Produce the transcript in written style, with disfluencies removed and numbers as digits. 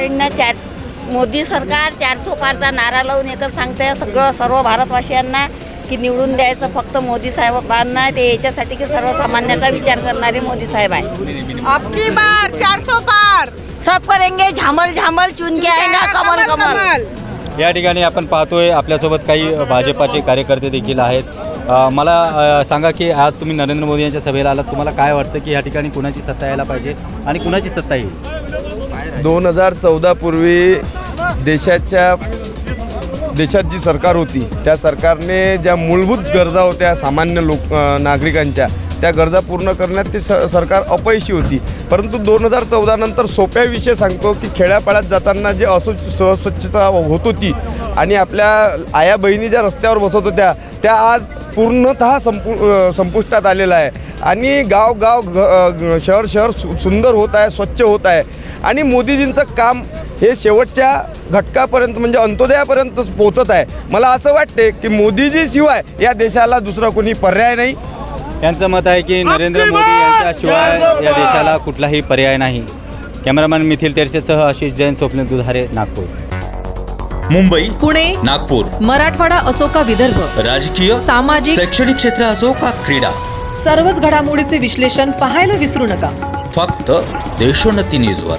यांना मोदी सरकार 400 पारचा नारा लावून एकच सांगते सर्व भारतवासियांना की निवडून द्यायचं फक्त मोदी साहेबांना। ते याच्यासाठी की सर्वसामान्याचा विचार करणारे मोदी साहेब आहे। अबकी बार 400 पार सब करेंगे, झामल झामल चुन के आएगा कमल कमल। या ठिकाणी आपण पाहतोय आपल्यासोबत काही भाजपाचे कार्यकर्ते देखील आहेत। मला सांगा की आज तुम्ही नरेंद्र मोदी यांच्या सभेला आलात, तुम्हाला काय वाटतं की या ठिकाणी कुणाची सत्ता यायला पाहिजे आणि कुणाची सत्ता येईल? 2014 पूर्वी देशात जी सरकार होती त्या सरकारने ज्या मूलभूत गरजा होत्या सामान्य नागरिकांच्या, त्या गरजा पूर्ण करण्यात ती सरकार अपयशी होती। परंतु 2014 नंतर सोप्या विषय सांगतो की खेड्यापाड्यात जाताना जे अस्वच्छता होत होती आणि आपल्या आया बहिणी ज्या रस्त्यावर बसत होत्या त्या आज पूर्णतः संपुष्टात आलेला आहे आणि गाव शहर सुंदर होत आहे, स्वच्छ होत आहे। आणि मोदीजींचं काम हे शेवटच्या घटकापर्यंत म्हणजे अंत्योदयापर्यंत पोहोचत आहे। मला असं वाटते की मोदीजी शिवाय या देशाला दुसरा कोणी पर्याय नाही। त्यांचं मत आहे की नरेंद्र मोदी यांच्याशिवाय या देशाला कुठलाही पर्याय नाही। Cameraman methyl तेरसेसह Ashish Jain, Swapnil दुधारे, Nagpur. मुंबई, पुणे, नागपूर, मराठवाडा असो का विदर्भ, राजकीय, सामाजिक, शैक्षणिक क्षेत्र असो का क्रीडा, सर्वच घडामोडीचे विश्लेषण पाहायला विसरू नका। फक्त देशोन्नती न्यूजवर।